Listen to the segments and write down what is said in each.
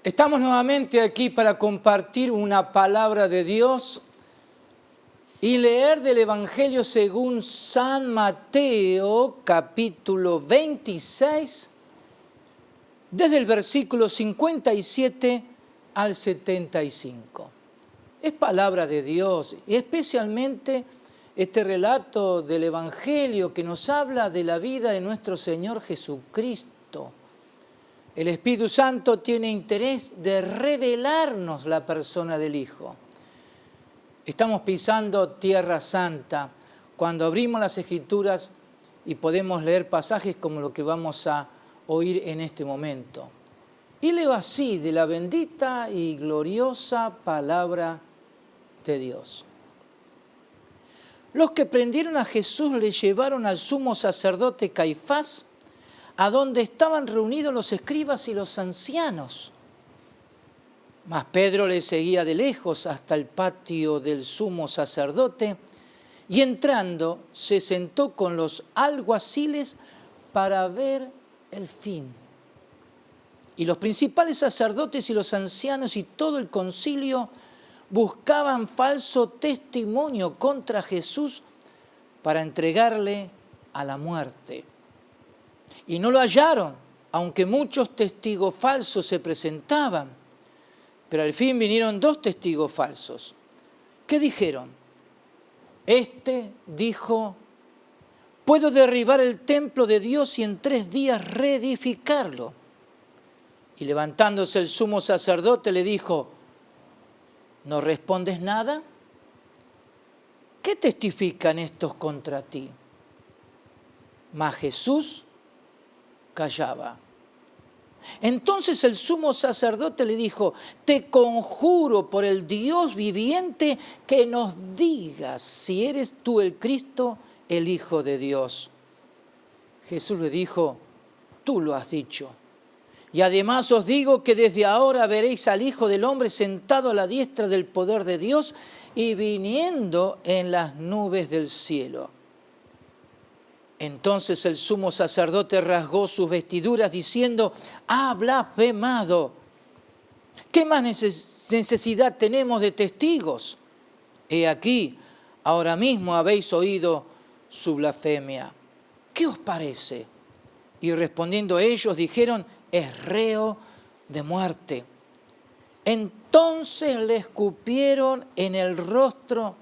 Estamos nuevamente aquí para compartir una palabra de Dios y leer del Evangelio según San Mateo, capítulo 26, desde el versículo 57 al 75. Es palabra de Dios, y especialmente este relato del Evangelio que nos habla de la vida de nuestro Señor Jesucristo. El Espíritu Santo tiene interés de revelarnos la persona del Hijo. Estamos pisando Tierra Santa cuando abrimos las Escrituras y podemos leer pasajes como lo que vamos a oír en este momento. Y leo así de la bendita y gloriosa palabra de Dios. Los que prendieron a Jesús le llevaron al sumo sacerdote Caifás, a donde estaban reunidos los escribas y los ancianos. Mas Pedro le seguía de lejos hasta el patio del sumo sacerdote y entrando se sentó con los alguaciles para ver el fin. Y los principales sacerdotes y los ancianos y todo el concilio buscaban falso testimonio contra Jesús para entregarle a la muerte. Y no lo hallaron, aunque muchos testigos falsos se presentaban. Pero al fin vinieron 2 testigos falsos. ¿Qué dijeron? Este dijo: puedo derribar el templo de Dios y en 3 días reedificarlo. Y levantándose el sumo sacerdote le dijo: ¿no respondes nada? ¿Qué testifican estos contra ti? Mas Jesús callaba. Entonces el sumo sacerdote le dijo: te conjuro por el Dios viviente que nos digas si eres tú el Cristo, el Hijo de Dios. Jesús le dijo: tú lo has dicho. Y además os digo que desde ahora veréis al Hijo del Hombre sentado a la diestra del poder de Dios y viniendo en las nubes del cielo. Entonces el sumo sacerdote rasgó sus vestiduras diciendo: ha blasfemado. ¿Qué más necesidad tenemos de testigos? He aquí, ahora mismo habéis oído su blasfemia. ¿Qué os parece? Y respondiendo ellos dijeron: es reo de muerte. Entonces le escupieron en el rostro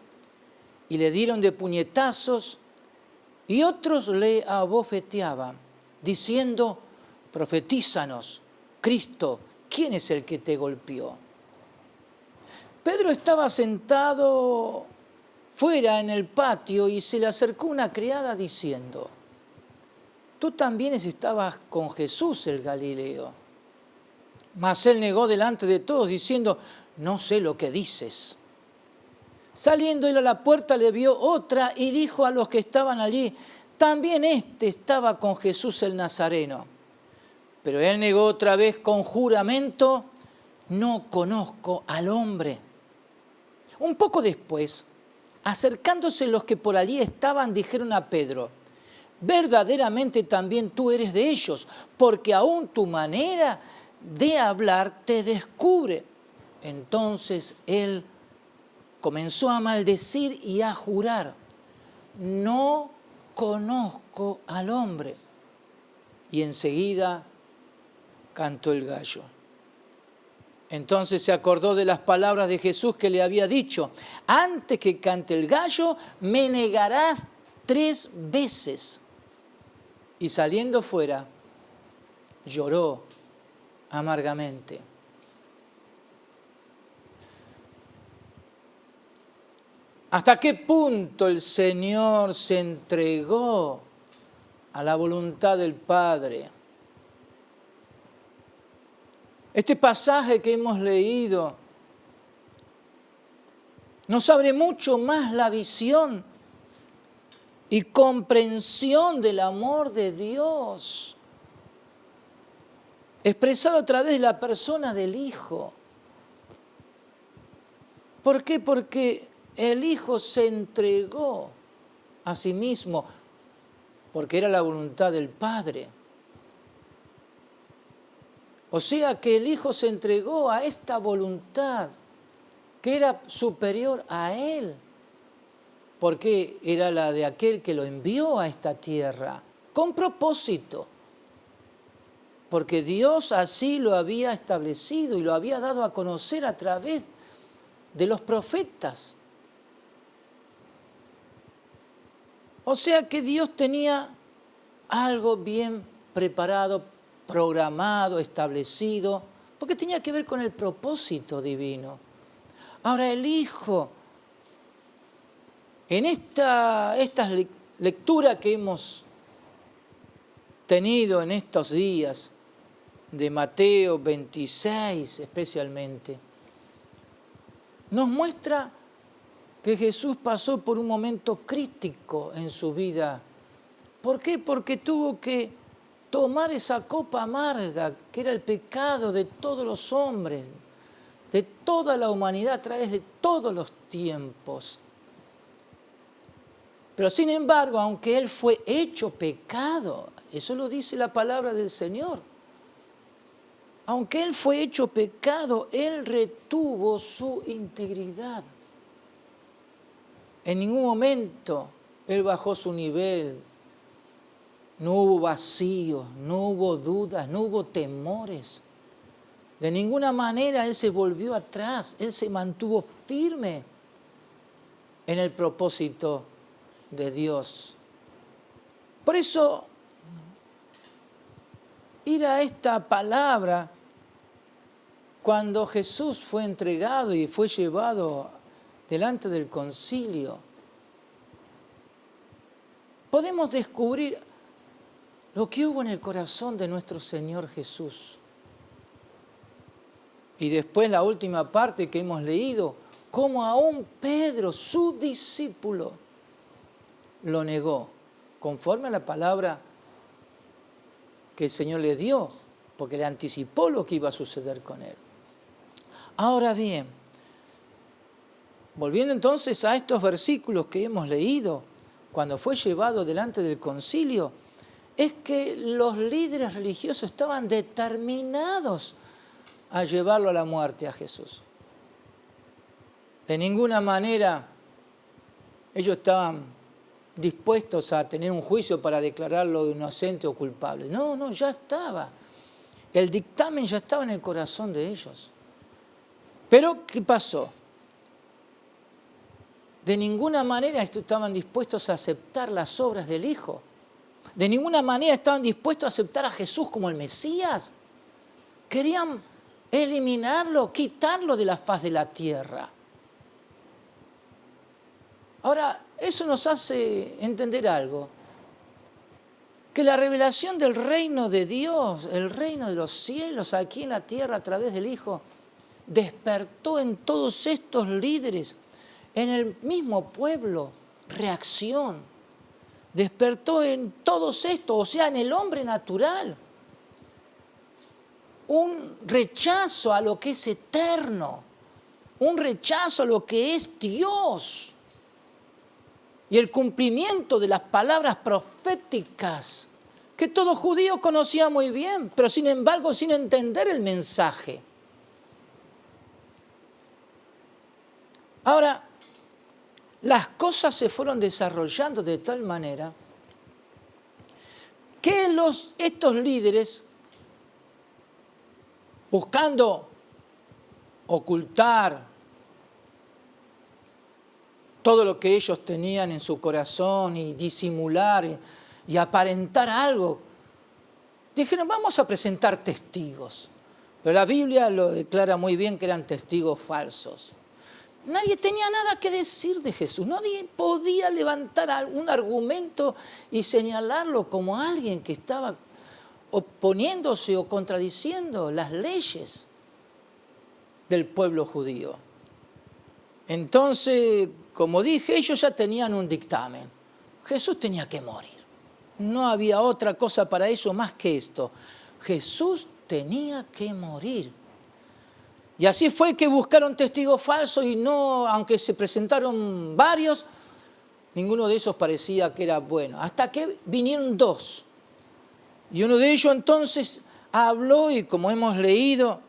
y le dieron de puñetazos. Y otros le abofeteaban, diciendo: profetízanos, Cristo, ¿quién es el que te golpeó? Pedro estaba sentado fuera en el patio y se le acercó una criada diciendo: tú también estabas con Jesús el Galileo. Mas él negó delante de todos diciendo: no sé lo que dices. Saliendo él a la puerta le vio otra y dijo a los que estaban allí: también este estaba con Jesús el Nazareno. Pero él negó otra vez con juramento: no conozco al hombre. Un poco después, acercándose los que por allí estaban, dijeron a Pedro: verdaderamente también tú eres de ellos, porque aún tu manera de hablar te descubre. Entonces él comenzó a maldecir y a jurar: no conozco al hombre. Y enseguida cantó el gallo. Entonces se acordó de las palabras de Jesús que le había dicho: antes que cante el gallo, me negarás 3 veces. Y saliendo fuera, lloró amargamente. ¿Hasta qué punto el Señor se entregó a la voluntad del Padre? Este pasaje que hemos leído nos abre mucho más la visión y comprensión del amor de Dios, expresado a través de la persona del Hijo. ¿Por qué? Porque el Hijo se entregó a sí mismo, porque era la voluntad del Padre. O sea que el Hijo se entregó a esta voluntad que era superior a Él, porque era la de aquel que lo envió a esta tierra, con propósito, porque Dios así lo había establecido y lo había dado a conocer a través de los profetas. O sea que Dios tenía algo bien preparado, programado, establecido, porque tenía que ver con el propósito divino. Ahora el Hijo, en esta lectura que hemos tenido en estos días, de Mateo 26 especialmente, nos muestra que Jesús pasó por un momento crítico en su vida. ¿Por qué? Porque tuvo que tomar esa copa amarga que era el pecado de todos los hombres, de toda la humanidad a través de todos los tiempos. Pero sin embargo, aunque Él fue hecho pecado, eso lo dice la palabra del Señor, aunque Él fue hecho pecado, Él retuvo su integridad. En ningún momento Él bajó su nivel. No hubo vacíos, no hubo dudas, no hubo temores. De ninguna manera Él se volvió atrás. Él se mantuvo firme en el propósito de Dios. Por eso, ir a esta palabra, cuando Jesús fue entregado y fue llevado delante del concilio, podemos descubrir lo que hubo en el corazón de nuestro Señor Jesús. Y después la última parte que hemos leído, cómo aún Pedro, su discípulo, lo negó, conforme a la palabra que el Señor le dio, porque le anticipó lo que iba a suceder con él. Ahora bien, volviendo entonces a estos versículos que hemos leído, cuando fue llevado delante del concilio, es que los líderes religiosos estaban determinados a llevarlo a la muerte a Jesús. De ninguna manera ellos estaban dispuestos a tener un juicio para declararlo inocente o culpable. No, ya estaba. El dictamen ya estaba en el corazón de ellos. Pero, ¿qué pasó? De ninguna manera estaban dispuestos a aceptar las obras del Hijo. De ninguna manera estaban dispuestos a aceptar a Jesús como el Mesías. Querían eliminarlo, quitarlo de la faz de la tierra. Ahora, eso nos hace entender algo. Que la revelación del reino de Dios, el reino de los cielos aquí en la tierra a través del Hijo, despertó en todos estos líderes, en el mismo pueblo, reacción. Despertó en todos estos, o sea, en el hombre natural, un rechazo a lo que es eterno, un rechazo a lo que es Dios y el cumplimiento de las palabras proféticas que todo judío conocía muy bien, pero sin embargo sin entender el mensaje. Ahora, las cosas se fueron desarrollando de tal manera que estos líderes, buscando ocultar todo lo que ellos tenían en su corazón y disimular y aparentar algo, dijeron, vamos a presentar testigos. Pero la Biblia lo declara muy bien que eran testigos falsos. Nadie tenía nada que decir de Jesús. Nadie podía levantar algún argumento y señalarlo como alguien que estaba oponiéndose o contradiciendo las leyes del pueblo judío. Entonces, como dije, ellos ya tenían un dictamen. Jesús tenía que morir. No había otra cosa para ellos más que esto. Jesús tenía que morir. Y así fue que buscaron testigos falsos y no, aunque se presentaron varios, ninguno de esos parecía que era bueno. Hasta que vinieron dos. Y uno de ellos entonces habló y como hemos leído,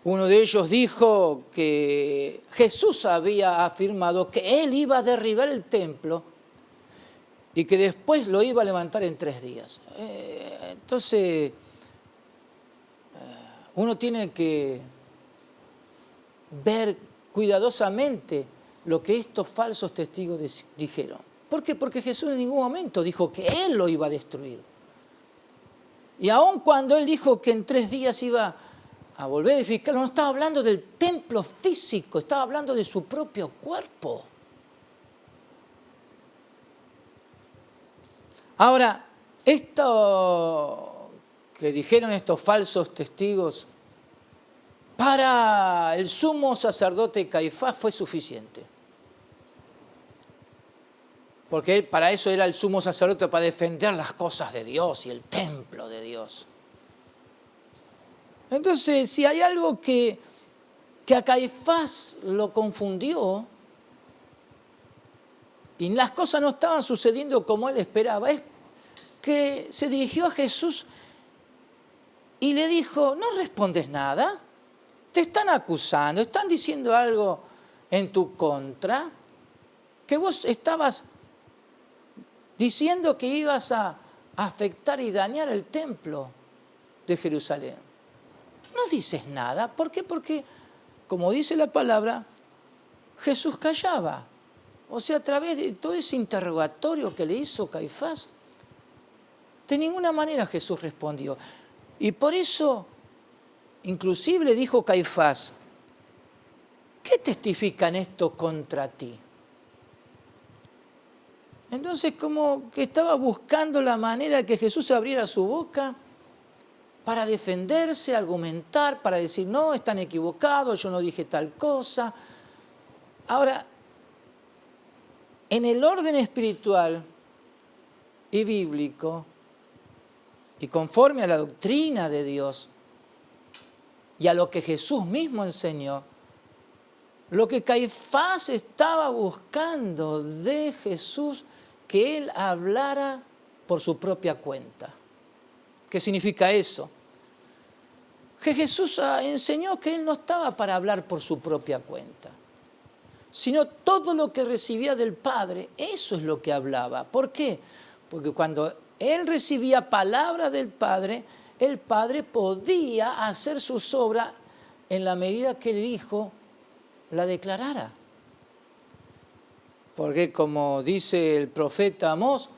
uno de ellos dijo que Jesús había afirmado que él iba a derribar el templo y que después lo iba a levantar en 3 días. Entonces, uno tiene que ver cuidadosamente lo que estos falsos testigos dijeron. ¿Por qué? Porque Jesús en ningún momento dijo que él lo iba a destruir. Y aun cuando él dijo que en 3 días iba a volver a edificarlo, no estaba hablando del templo físico, estaba hablando de su propio cuerpo. Ahora, esto que dijeron estos falsos testigos, para el sumo sacerdote Caifás fue suficiente. Porque él, para eso era el sumo sacerdote, para defender las cosas de Dios y el templo de Dios. Entonces, si hay algo que a Caifás lo confundió y las cosas no estaban sucediendo como él esperaba, es que se dirigió a Jesús y le dijo, ¿no respondes nada? Te están acusando, están diciendo algo en tu contra, que vos estabas diciendo que ibas a afectar y dañar el templo de Jerusalén. No dices nada. ¿Por qué? Porque, como dice la palabra, Jesús callaba. O sea, a través de todo ese interrogatorio que le hizo Caifás, de ninguna manera Jesús respondió. Y por eso, inclusive le dijo Caifás, ¿qué testifican esto contra ti? Entonces, como que estaba buscando la manera que Jesús abriera su boca para defenderse, argumentar, para decir, no, están equivocados, yo no dije tal cosa. Ahora, en el orden espiritual y bíblico, y conforme a la doctrina de Dios y a lo que Jesús mismo enseñó, lo que Caifás estaba buscando de Jesús, que él hablara por su propia cuenta. ¿Qué significa eso? Que Jesús enseñó que él no estaba para hablar por su propia cuenta, sino todo lo que recibía del Padre, eso es lo que hablaba. ¿Por qué? Porque cuando él recibía palabra del Padre, el Padre podía hacer sus obras en la medida que el Hijo la declarara. Porque como dice el profeta Amós,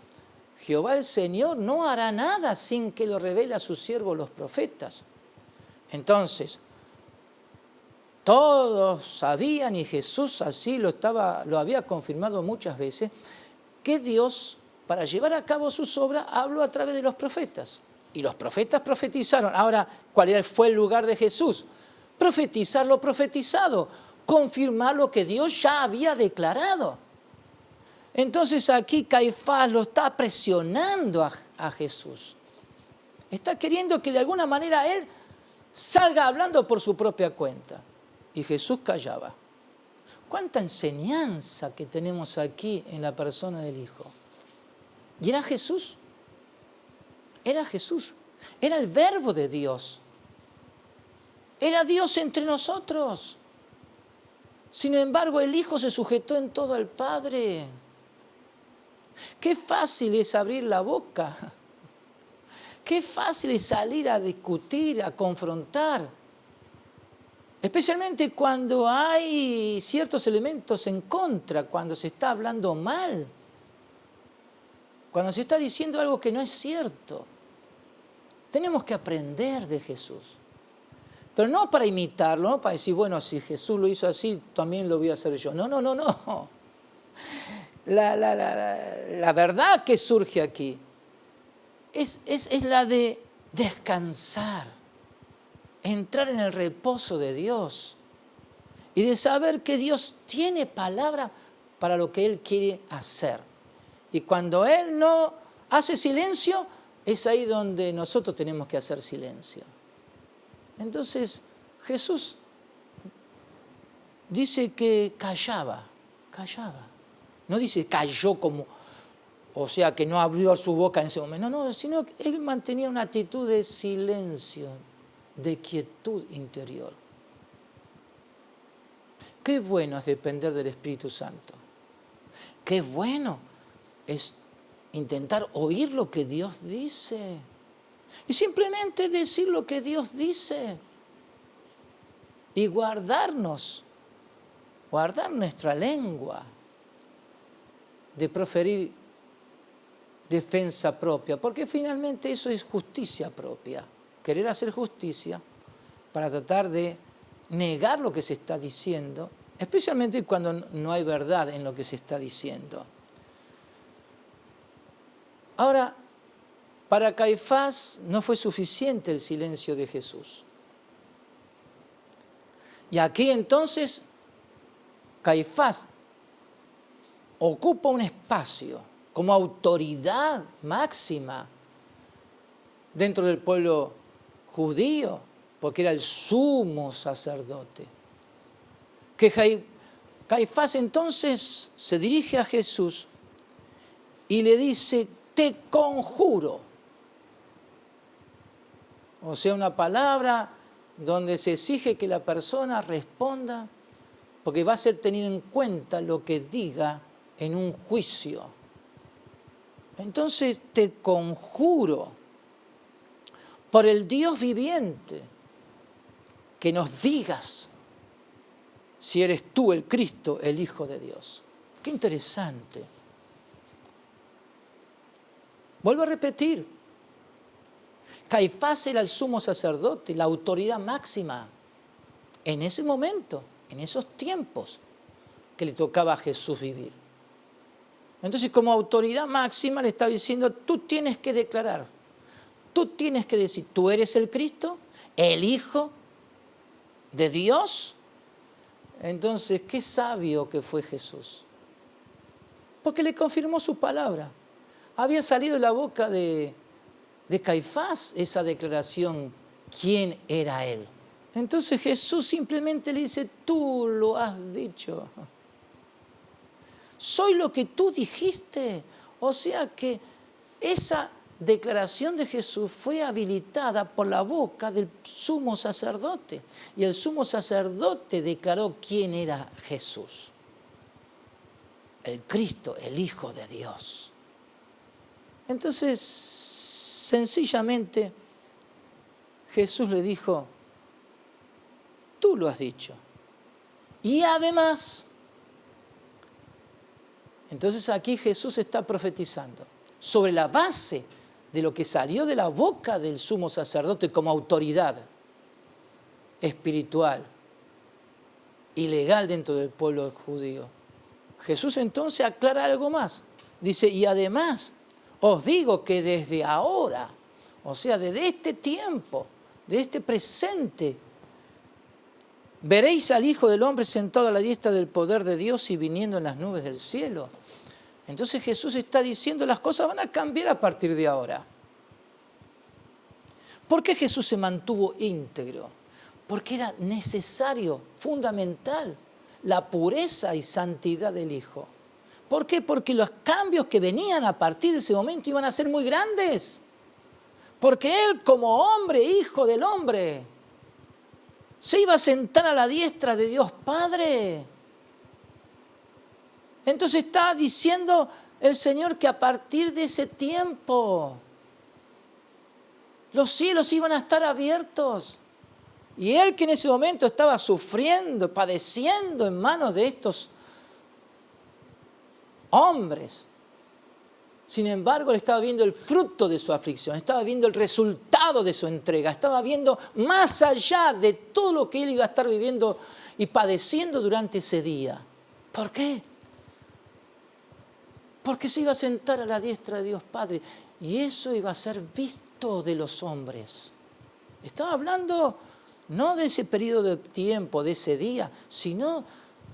Jehová el Señor no hará nada sin que lo revele a sus siervos los profetas. Entonces, todos sabían, y Jesús así lo había confirmado muchas veces, que Dios, para llevar a cabo sus obras, habló a través de los profetas. Y los profetas profetizaron. Ahora, ¿cuál fue el lugar de Jesús? Profetizar lo profetizado, confirmar lo que Dios ya había declarado. Entonces aquí Caifás lo está presionando a Jesús. Está queriendo que de alguna manera él salga hablando por su propia cuenta. Y Jesús callaba. ¿Cuánta enseñanza que tenemos aquí en la persona del Hijo? ¿Y era Jesús? Era Jesús. Era el Verbo de Dios. Era Dios entre nosotros. Sin embargo, el Hijo se sujetó en todo al Padre. Qué fácil es abrir la boca. Qué fácil es salir a discutir, a confrontar. Especialmente cuando hay ciertos elementos en contra, cuando se está hablando mal, cuando se está diciendo algo que no es cierto. Tenemos que aprender de Jesús. Pero no para imitarlo, no para decir, bueno, si Jesús lo hizo así, también lo voy a hacer yo. No, no, no, no. La verdad que surge aquí es la de descansar, entrar en el reposo de Dios y de saber que Dios tiene palabra para lo que Él quiere hacer. Y cuando Él no hace silencio, es ahí donde nosotros tenemos que hacer silencio. Entonces, Jesús dice que callaba. No dice cayó como O sea, que no abrió su boca en ese momento. No, sino que él mantenía una actitud de silencio, de quietud interior. Qué bueno es depender del Espíritu Santo. Qué bueno es intentar oír lo que Dios dice. Y simplemente decir lo que Dios dice. Y guardar nuestra lengua de proferir defensa propia, porque finalmente eso es justicia propia. Querer hacer justicia para tratar de negar lo que se está diciendo, especialmente cuando no hay verdad en lo que se está diciendo. Ahora, para Caifás no fue suficiente el silencio de Jesús. Y aquí entonces Caifás ocupa un espacio como autoridad máxima dentro del pueblo judío, porque era el sumo sacerdote. Que Caifás entonces se dirige a Jesús y le dice: te conjuro. O sea, una palabra donde se exige que la persona responda, porque va a ser tenido en cuenta lo que diga en un juicio. Entonces te conjuro por el Dios viviente que nos digas si eres tú el Cristo, el Hijo de Dios. Qué interesante. Vuelvo a repetir, Caifás era el sumo sacerdote, la autoridad máxima en ese momento, en esos tiempos que le tocaba a Jesús vivir. Entonces, como autoridad máxima le estaba diciendo: tú tienes que declarar, tú tienes que decir, tú eres el Cristo, el Hijo de Dios. Entonces, qué sabio que fue Jesús, porque le confirmó su palabra. Había salido de la boca de Caifás esa declaración, quién era él. Entonces Jesús simplemente le dice: tú lo has dicho. Soy lo que tú dijiste. O sea que esa declaración de Jesús fue habilitada por la boca del sumo sacerdote. Y el sumo sacerdote declaró quién era Jesús. El Cristo, el Hijo de Dios. Entonces, sencillamente, Jesús le dijo: tú lo has dicho. Y además, entonces aquí Jesús está profetizando sobre la base de lo que salió de la boca del sumo sacerdote como autoridad espiritual y legal dentro del pueblo judío. Jesús entonces aclara algo más. Dice: y además os digo que desde ahora, o sea, desde este tiempo, de este presente, veréis al Hijo del Hombre sentado a la diestra del poder de Dios y viniendo en las nubes del cielo. Entonces Jesús está diciendo: las cosas van a cambiar a partir de ahora. ¿Por qué Jesús se mantuvo íntegro? Porque era necesario, fundamental, la pureza y santidad del Hijo. ¿Por qué? Porque los cambios que venían a partir de ese momento iban a ser muy grandes. Porque Él, como hombre, Hijo del Hombre, se iba a sentar a la diestra de Dios Padre. Entonces está diciendo el Señor que a partir de ese tiempo los cielos iban a estar abiertos. Y Él, que en ese momento estaba sufriendo, padeciendo en manos de estos hombres, sin embargo, Él estaba viendo el fruto de su aflicción, estaba viendo el resultado de su entrega, estaba viendo más allá de todo lo que Él iba a estar viviendo y padeciendo durante ese día. ¿Por qué? Porque se iba a sentar a la diestra de Dios Padre y eso iba a ser visto de los hombres. Estaba hablando no de ese periodo de tiempo, de ese día, sino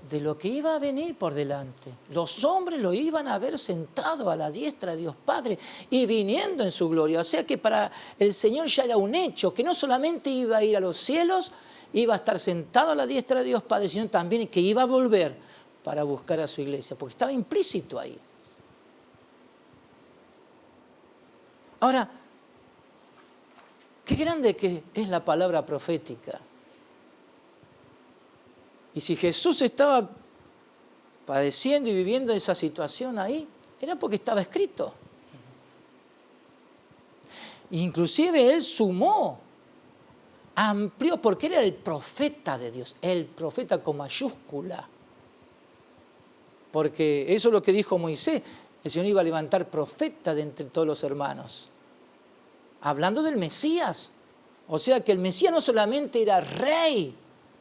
de lo que iba a venir por delante. Los hombres lo iban a ver sentado a la diestra de Dios Padre y viniendo en su gloria. O sea que para el Señor ya era un hecho, que no solamente iba a ir a los cielos, iba a estar sentado a la diestra de Dios Padre, sino también que iba a volver para buscar a su iglesia, porque estaba implícito ahí. Ahora, qué grande que es la palabra profética. Y si Jesús estaba padeciendo y viviendo esa situación ahí, era porque estaba escrito. Inclusive él sumó, amplió, porque era el profeta de Dios, el profeta con mayúscula. Porque eso es lo que dijo Moisés, el Señor iba a levantar profeta de entre todos los hermanos. Hablando del Mesías. O sea que el Mesías no solamente era rey,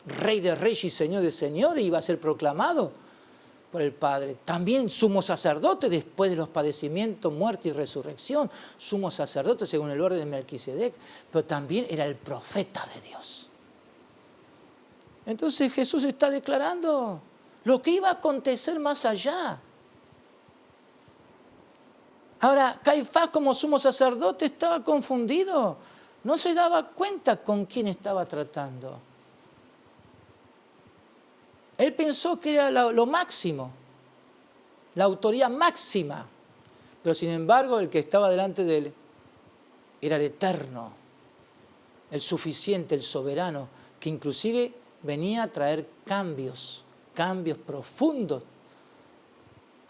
rey de reyes y señor de señores, iba a ser proclamado por el Padre. También sumo sacerdote después de los padecimientos, muerte y resurrección. Sumo sacerdote según el orden de Melquisedec. Pero también era el profeta de Dios. Entonces Jesús está declarando lo que iba a acontecer más allá. Ahora, Caifás como sumo sacerdote estaba confundido. No se daba cuenta con quién estaba tratando. Él pensó que era lo máximo, la autoridad máxima. Pero sin embargo, el que estaba delante de él era el eterno, el suficiente, el soberano, que inclusive venía a traer cambios profundos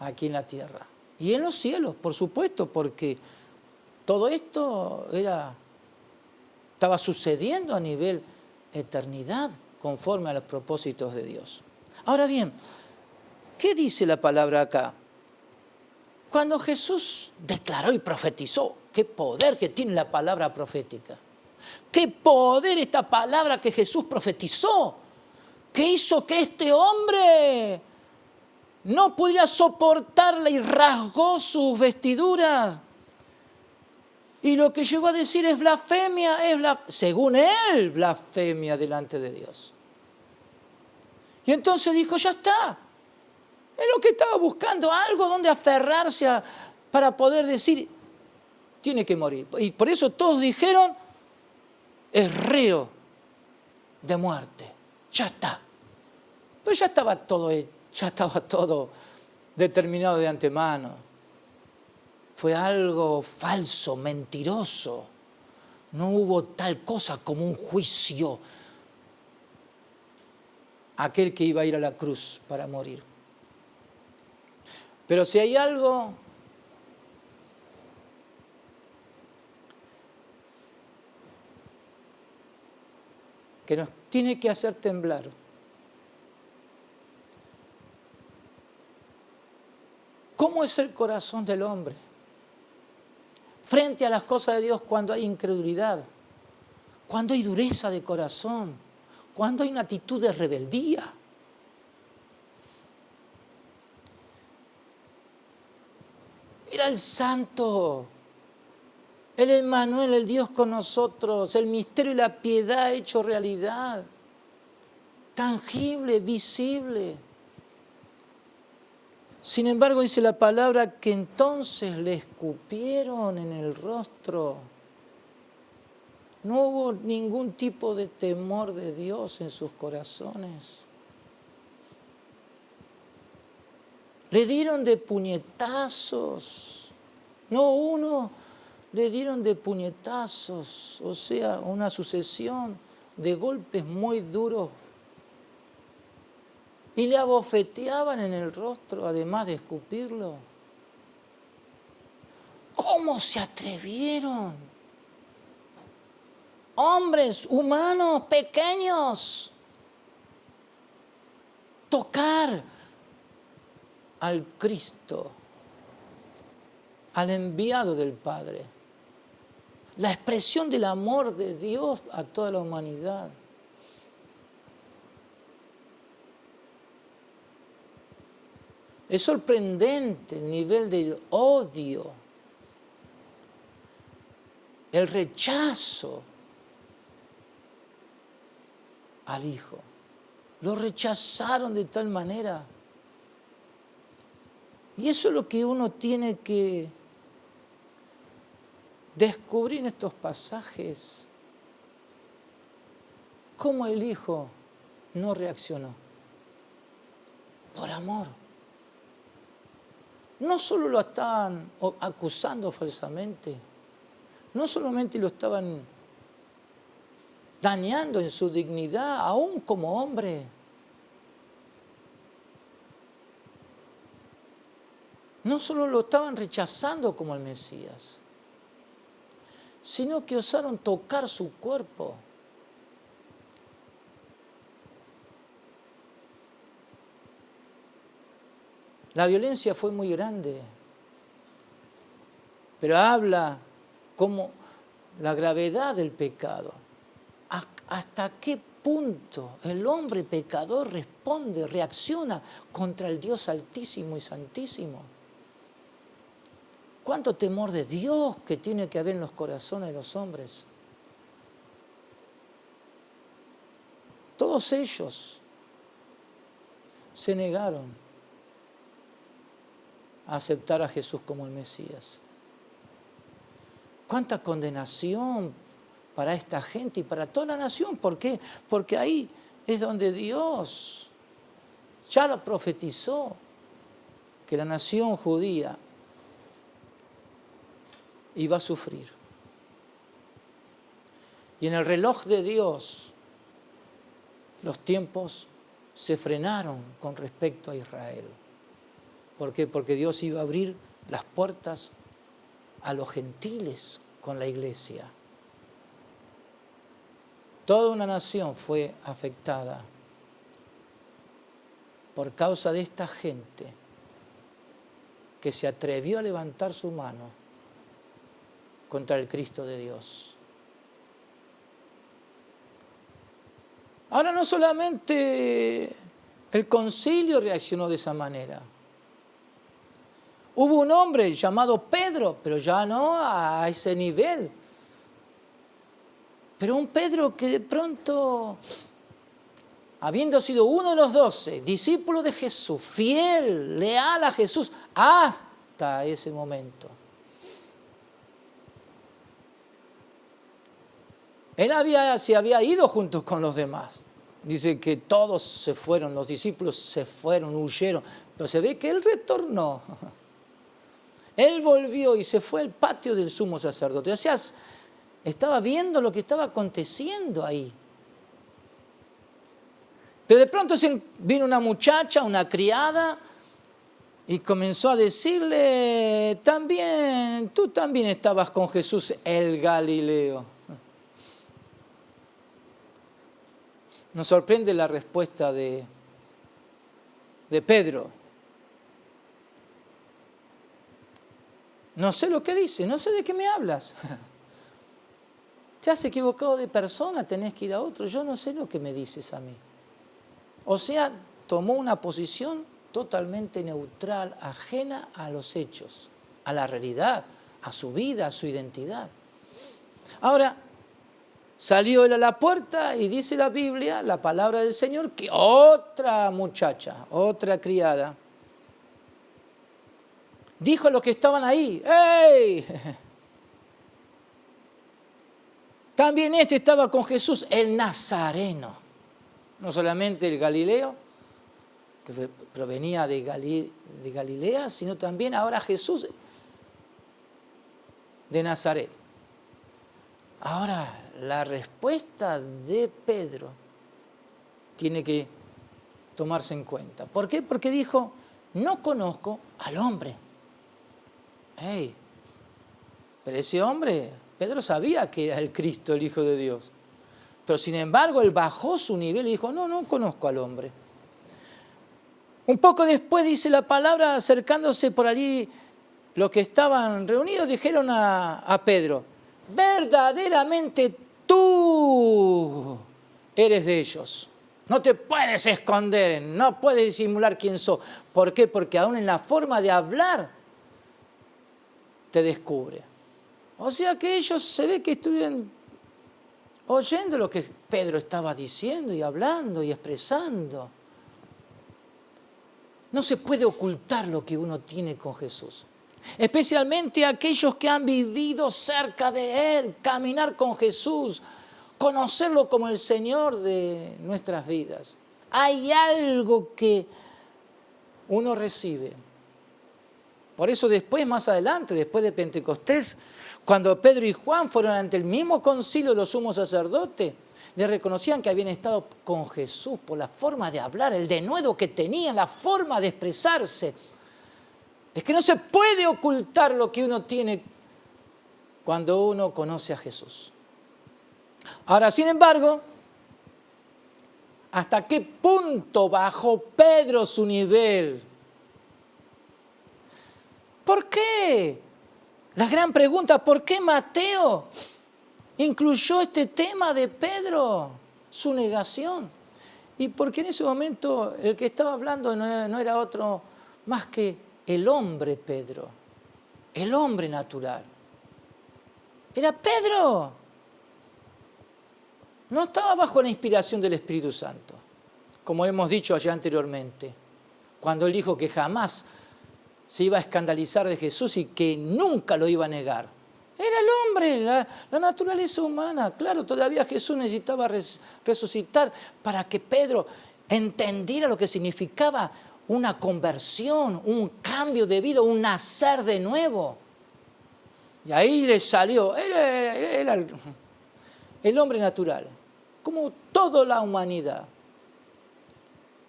aquí en la tierra. Y en los cielos, por supuesto, porque todo esto estaba sucediendo a nivel eternidad, conforme a los propósitos de Dios. Ahora bien, ¿qué dice la palabra acá? Cuando Jesús declaró y profetizó, qué poder que tiene la palabra profética. Qué poder esta palabra que Jesús profetizó, que hizo que este hombre no pudiera soportarla y rasgó sus vestiduras. Y lo que llegó a decir es blasfemia, según él, blasfemia delante de Dios. Y entonces dijo, ya está. Es lo que estaba buscando, algo donde aferrarse para poder decir, tiene que morir. Y por eso todos dijeron, es reo de muerte. Ya está. Pues ya estaba todo determinado de antemano. Fue algo falso, mentiroso. No hubo tal cosa como un juicio. Aquel que iba a ir a la cruz para morir. Pero si hay algo que nos tiene que hacer temblar, ¿cómo es el corazón del hombre frente a las cosas de Dios cuando hay incredulidad, cuando hay dureza de corazón, cuando hay una actitud de rebeldía? Era el santo, el Emmanuel, el Dios con nosotros, el misterio y la piedad hecho realidad, tangible, visible. Sin embargo, dice la palabra que entonces le escupieron en el rostro. No hubo ningún tipo de temor de Dios en sus corazones. Le dieron de puñetazos. No uno, le dieron de puñetazos. O sea, una sucesión de golpes muy duros. Y le abofeteaban en el rostro, además de escupirlo. ¿Cómo se atrevieron? Hombres, humanos, pequeños, tocar al Cristo, al enviado del Padre. La expresión del amor de Dios a toda la humanidad. Es sorprendente el nivel de odio, el rechazo al Hijo. Lo rechazaron de tal manera. Y eso es lo que uno tiene que descubrir en estos pasajes. ¿Cómo el Hijo no reaccionó? Por amor. No solo lo estaban acusando falsamente, no solamente lo estaban dañando en su dignidad, aún como hombre, no solo lo estaban rechazando como el Mesías, sino que osaron tocar su cuerpo. La violencia fue muy grande, pero habla como la gravedad del pecado. ¿Hasta qué punto el hombre pecador responde, reacciona contra el Dios Altísimo y Santísimo? ¿Cuánto temor de Dios que tiene que haber en los corazones de los hombres? Todos ellos se negaron a aceptar a Jesús como el Mesías. Cuánta condenación para esta gente y para toda la nación. ¿Por qué? Porque ahí es donde Dios ya lo profetizó, que la nación judía iba a sufrir. Y en el reloj de Dios los tiempos se frenaron con respecto a Israel. ¿Por qué? Porque Dios iba a abrir las puertas a los gentiles con la iglesia. Toda una nación fue afectada por causa de esta gente que se atrevió a levantar su mano contra el Cristo de Dios. Ahora no solamente el concilio reaccionó de esa manera. Hubo un hombre llamado Pedro, pero ya no a ese nivel. Pero un Pedro que de pronto, habiendo sido uno de los 12, discípulo de Jesús, fiel, leal a Jesús, hasta ese momento. Él se había ido junto con los demás. Dice que todos se fueron, los discípulos se fueron, huyeron. Pero se ve que él retornó. Él volvió y se fue al patio del sumo sacerdote. O sea, estaba viendo lo que estaba aconteciendo ahí. Pero de pronto vino una muchacha, una criada, y comenzó a decirle, tú también estabas con Jesús el Galileo. Nos sorprende la respuesta de Pedro. No sé lo que dice, no sé de qué me hablas. Te has equivocado de persona, tenés que ir a otro. Yo no sé lo que me dices a mí. O sea, tomó una posición totalmente neutral, ajena a los hechos, a la realidad, a su vida, a su identidad. Ahora, salió él a la puerta y dice la Biblia, la palabra del Señor, que otra muchacha, otra criada, dijo a los que estaban ahí, ¡hey! También este estaba con Jesús, el Nazareno. No solamente el Galileo, que provenía de Galilea, sino también ahora Jesús de Nazaret. Ahora, la respuesta de Pedro tiene que tomarse en cuenta. ¿Por qué? Porque dijo, no conozco al hombre. Hey, pero ese hombre, Pedro sabía que era el Cristo, el Hijo de Dios. Pero sin embargo, él bajó su nivel y dijo, no conozco al hombre. Un poco después dice la palabra, acercándose por allí, los que estaban reunidos dijeron a Pedro, verdaderamente tú eres de ellos. No te puedes esconder, no puedes disimular quién sos. ¿Por qué? Porque aún en la forma de hablar te descubre. O sea que ellos se ve que estuvieron oyendo lo que Pedro estaba diciendo y hablando y expresando. No se puede ocultar lo que uno tiene con Jesús. Especialmente aquellos que han vivido cerca de Él, caminar con Jesús, conocerlo como el Señor de nuestras vidas. Hay algo que uno recibe Por eso después, más adelante, después de Pentecostés, cuando Pedro y Juan fueron ante el mismo concilio de los sumos sacerdotes, le reconocían que habían estado con Jesús por la forma de hablar, el denuedo que tenían, la forma de expresarse. Es que no se puede ocultar lo que uno tiene cuando uno conoce a Jesús. Ahora, sin embargo, ¿hasta qué punto bajó Pedro su nivel? ¿Por qué? La gran pregunta, ¿por qué Mateo incluyó este tema de Pedro, su negación? Y porque en ese momento el que estaba hablando no era otro más que el hombre Pedro, el hombre natural. Era Pedro. No estaba bajo la inspiración del Espíritu Santo, como hemos dicho allá anteriormente, cuando él dijo que jamás se iba a escandalizar de Jesús y que nunca lo iba a negar. Era el hombre, la naturaleza humana. Claro, todavía Jesús necesitaba resucitar para que Pedro entendiera lo que significaba una conversión, un cambio de vida, un nacer de nuevo. Y ahí le salió, era el hombre natural, como toda la humanidad.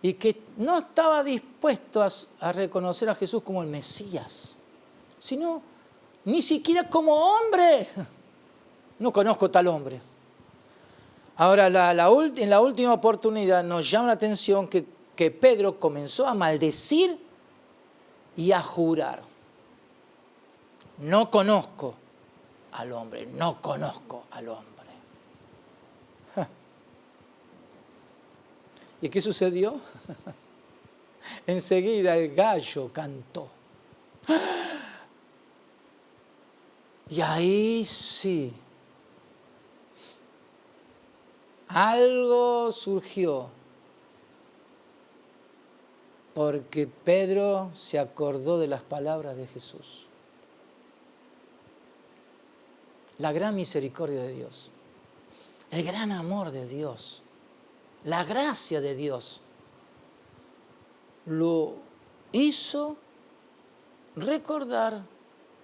Y que no estaba dispuesto a reconocer a Jesús como el Mesías, sino ni siquiera como hombre. No conozco tal hombre. Ahora, en la última oportunidad nos llama la atención que Pedro comenzó a maldecir y a jurar. No conozco al hombre, no conozco al hombre. ¿Y qué sucedió? Enseguida el gallo cantó. Y ahí sí, algo surgió, porque Pedro se acordó de las palabras de Jesús. La gran misericordia de Dios, el gran amor de Dios, la gracia de Dios lo hizo recordar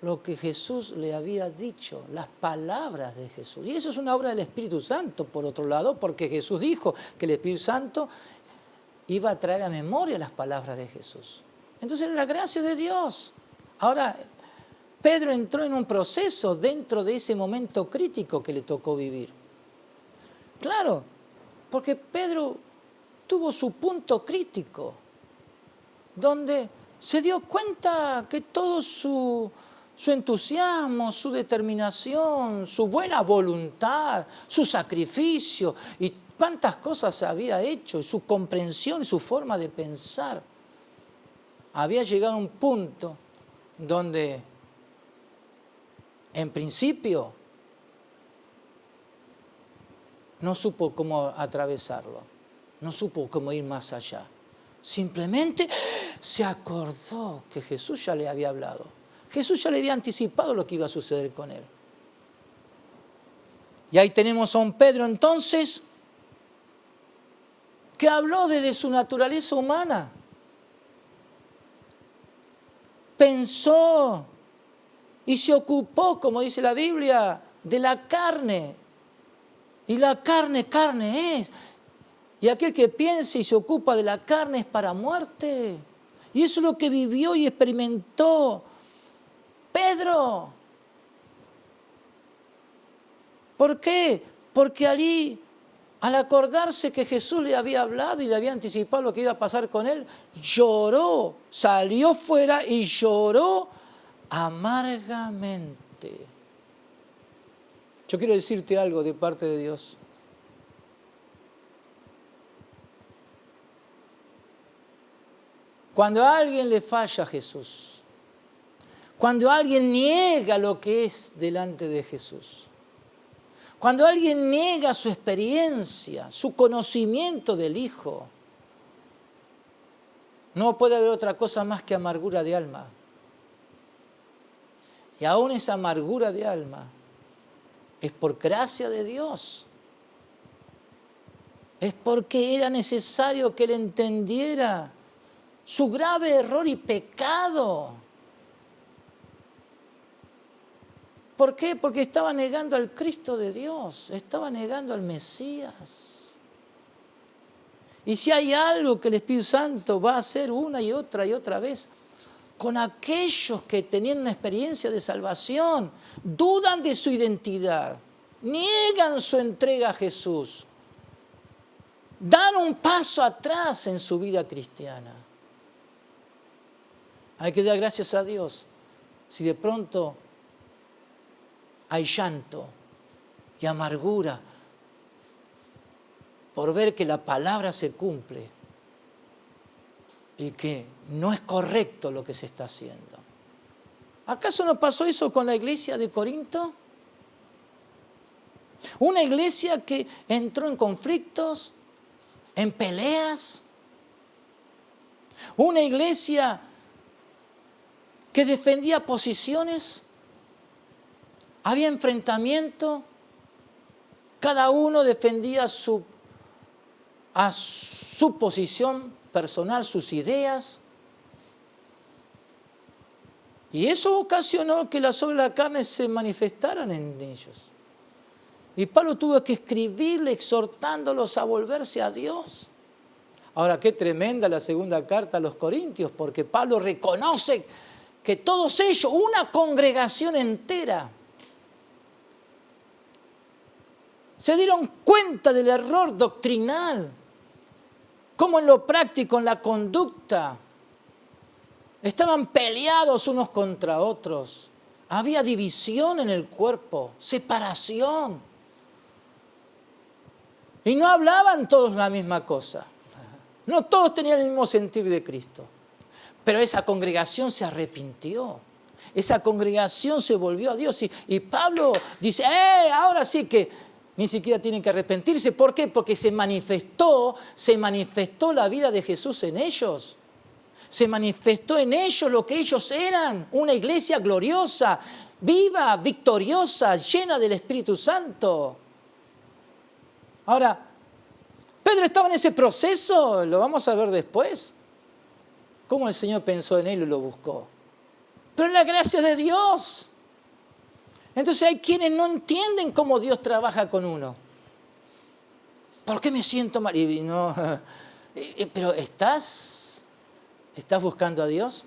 lo que Jesús le había dicho, las palabras de Jesús. Y eso es una obra del Espíritu Santo, por otro lado, porque Jesús dijo que el Espíritu Santo iba a traer a memoria las palabras de Jesús. Entonces era la gracia de Dios. Ahora, Pedro entró en un proceso dentro de ese momento crítico que le tocó vivir. Claro, porque Pedro tuvo su punto crítico, donde se dio cuenta que todo su entusiasmo, su determinación, su buena voluntad, su sacrificio y cuántas cosas había hecho, su comprensión, su forma de pensar, había llegado a un punto donde, en principio, no supo cómo atravesarlo, no supo cómo ir más allá. Simplemente se acordó que Jesús ya le había hablado. Jesús ya le había anticipado lo que iba a suceder con él. Y ahí tenemos a un Pedro entonces que habló desde su naturaleza humana. Pensó y se ocupó, como dice la Biblia, de la carne. Y la carne, carne es. Y aquel que piensa y se ocupa de la carne es para muerte. Y eso es lo que vivió y experimentó Pedro. ¿Por qué? Porque allí, al acordarse que Jesús le había hablado y le había anticipado lo que iba a pasar con él, lloró, salió fuera y lloró amargamente. Yo quiero decirte algo de parte de Dios. Cuando a alguien le falla a Jesús, cuando alguien niega lo que es delante de Jesús, cuando alguien niega su experiencia, su conocimiento del Hijo, no puede haber otra cosa más que amargura de alma. Y aún esa amargura de alma es por gracia de Dios. Es porque era necesario que él entendiera su grave error y pecado. ¿Por qué? Porque estaba negando al Cristo de Dios, estaba negando al Mesías. Y si hay algo que el Espíritu Santo va a hacer una y otra vez, con aquellos que tenían una experiencia de salvación, dudan de su identidad, niegan su entrega a Jesús, dan un paso atrás en su vida cristiana. Hay que dar gracias a Dios si de pronto hay llanto y amargura por ver que la palabra se cumple y que no es correcto lo que se está haciendo. ¿Acaso no pasó eso con la iglesia de Corinto? Una iglesia que entró en conflictos, en peleas. Una iglesia que defendía posiciones. Había enfrentamiento. Cada uno defendía a su posición personal, sus ideas. Y eso ocasionó que las obras de la carne se manifestaran en ellos. Y Pablo tuvo que escribirle exhortándolos a volverse a Dios. Ahora, qué tremenda la segunda carta a los Corintios, porque Pablo reconoce que todos ellos, una congregación entera, se dieron cuenta del error doctrinal, como en lo práctico, en la conducta, estaban peleados unos contra otros. Había división en el cuerpo, separación. Y no hablaban todos la misma cosa. No todos tenían el mismo sentir de Cristo. Pero esa congregación se arrepintió. Esa congregación se volvió a Dios. Y Pablo dice, ahora sí que ni siquiera tienen que arrepentirse. ¿Por qué? Porque se manifestó la vida de Jesús en ellos. Se manifestó en ellos lo que ellos eran. Una iglesia gloriosa, viva, victoriosa, llena del Espíritu Santo. Ahora, Pedro estaba en ese proceso, lo vamos a ver después. Cómo el Señor pensó en él y lo buscó. Pero en la gracia de Dios. Entonces hay quienes no entienden cómo Dios trabaja con uno. ¿Por qué me siento mal? Pero ¿estás buscando a Dios?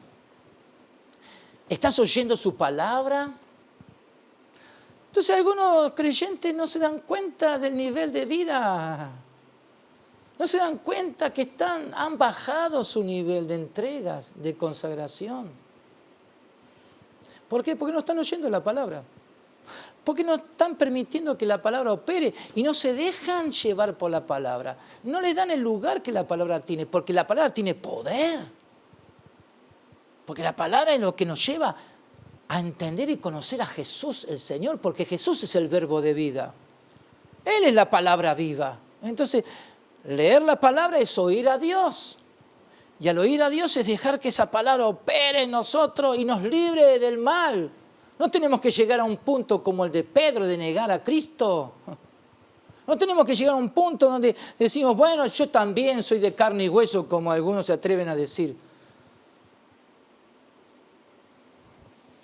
¿Estás oyendo su palabra? Entonces algunos creyentes no se dan cuenta del nivel de vida. No se dan cuenta que han bajado su nivel de entregas, de consagración. ¿Por qué? Porque no están oyendo la palabra. Porque no están permitiendo que la palabra opere y no se dejan llevar por la palabra. No le dan el lugar que la palabra tiene, porque la palabra tiene poder. Porque la palabra es lo que nos lleva a entender y conocer a Jesús, el Señor, porque Jesús es el verbo de vida. Él es la palabra viva. Entonces, leer la palabra es oír a Dios. Y al oír a Dios es dejar que esa palabra opere en nosotros y nos libre del mal. No tenemos que llegar a un punto como el de Pedro de negar a Cristo. No tenemos que llegar a un punto donde decimos, bueno, yo también soy de carne y hueso, como algunos se atreven a decir.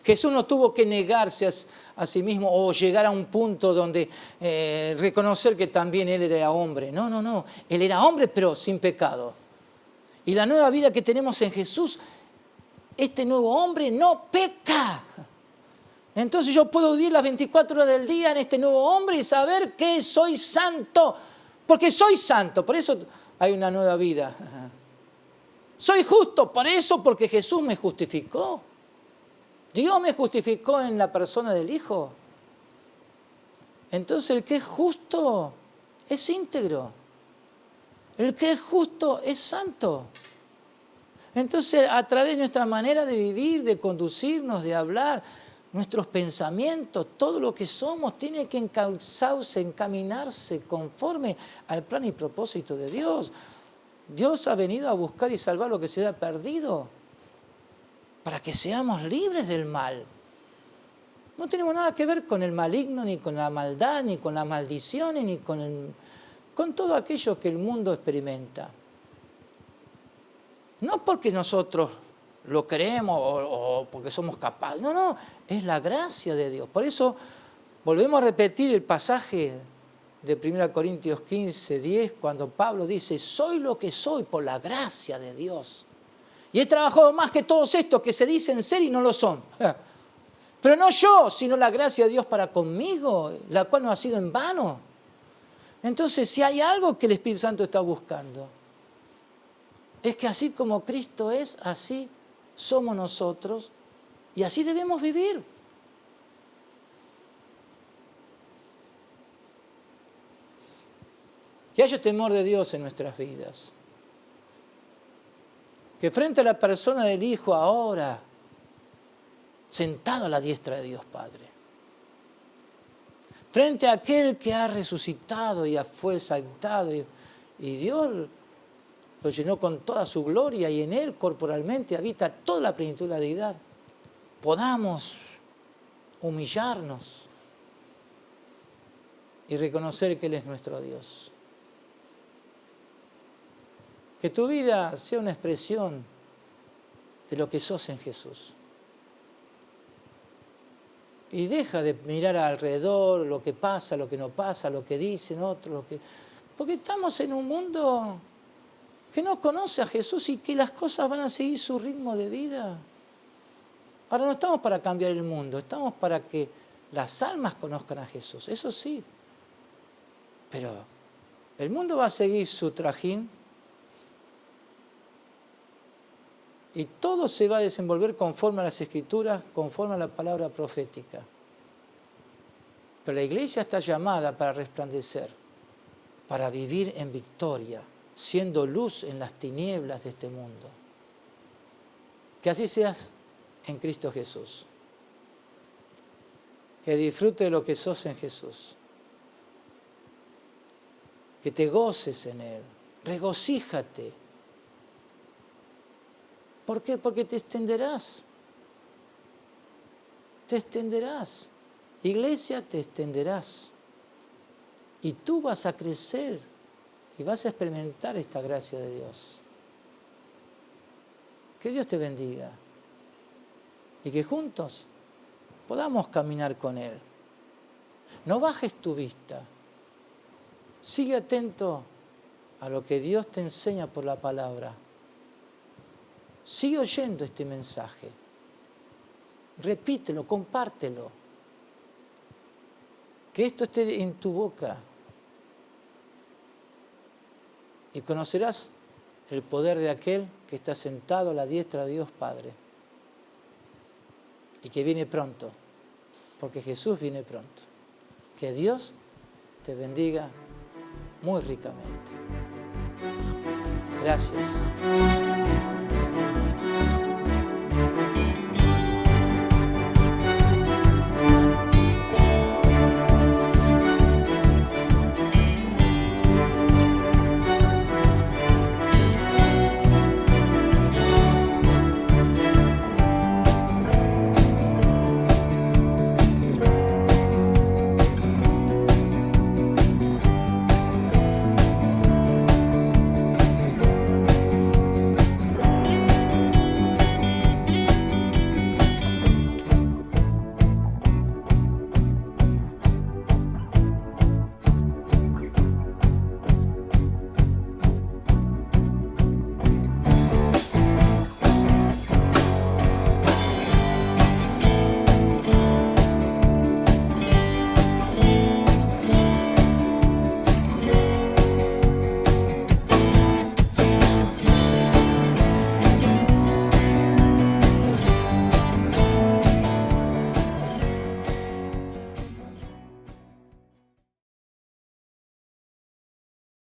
Jesús no tuvo que negarse a sí mismo o llegar a un punto donde reconocer que también Él era hombre. No. Él era hombre, pero sin pecado. Y la nueva vida que tenemos en Jesús, este nuevo hombre no peca. Entonces yo puedo vivir las 24 horas del día en este nuevo hombre y saber que soy santo. Porque soy santo, por eso hay una nueva vida. Soy justo, por eso, porque Jesús me justificó. Dios me justificó en la persona del Hijo. Entonces el que es justo es íntegro. El que es justo es santo. Entonces a través de nuestra manera de vivir, de conducirnos, de hablar, nuestros pensamientos, todo lo que somos tiene que encaminarse conforme al plan y propósito de Dios. Dios ha venido a buscar y salvar lo que se ha perdido, para que seamos libres del mal. No tenemos nada que ver con el maligno, ni con la maldad, ni con las maldiciones, ni con todo aquello que el mundo experimenta. No porque nosotros lo creemos o porque somos capaces. No, no, es la gracia de Dios. Por eso volvemos a repetir el pasaje de 1 Corintios 15, 10, cuando Pablo dice, soy lo que soy por la gracia de Dios. Y he trabajado más que todos estos que se dicen ser y no lo son. Pero no yo, sino la gracia de Dios para conmigo, la cual no ha sido en vano. Entonces, si hay algo que el Espíritu Santo está buscando, es que así como Cristo es, así somos nosotros y así debemos vivir. Que haya temor de Dios en nuestras vidas. Que frente a la persona del Hijo ahora, sentado a la diestra de Dios Padre, frente a aquel que ha resucitado y fue exaltado y Dios lo llenó con toda su gloria y en él corporalmente habita toda la plenitud de la deidad, podamos humillarnos y reconocer que Él es nuestro Dios. Que tu vida sea una expresión de lo que sos en Jesús. Y deja de mirar alrededor lo que pasa, lo que no pasa, lo que dicen otros. Porque estamos en un mundo que no conoce a Jesús y que las cosas van a seguir su ritmo de vida. Ahora no estamos para cambiar el mundo, estamos para que las almas conozcan a Jesús, eso sí. Pero el mundo va a seguir su trajín y todo se va a desenvolver conforme a las Escrituras, conforme a la palabra profética. Pero la iglesia está llamada para resplandecer, para vivir en victoria, siendo luz en las tinieblas de este mundo. Que así seas en Cristo Jesús. Que disfrute de lo que sos en Jesús. Que te goces en Él. Regocíjate. ¿Por qué? Porque te extenderás. Te extenderás. Iglesia, te extenderás. Y tú vas a crecer y vas a experimentar esta gracia de Dios. Que Dios te bendiga. Y que juntos podamos caminar con Él. No bajes tu vista. Sigue atento a lo que Dios te enseña por la palabra. Sigue oyendo este mensaje. Repítelo, compártelo. Que esto esté en tu boca. Y conocerás el poder de aquel que está sentado a la diestra de Dios Padre. Y que viene pronto, porque Jesús viene pronto. Que Dios te bendiga muy ricamente. Gracias.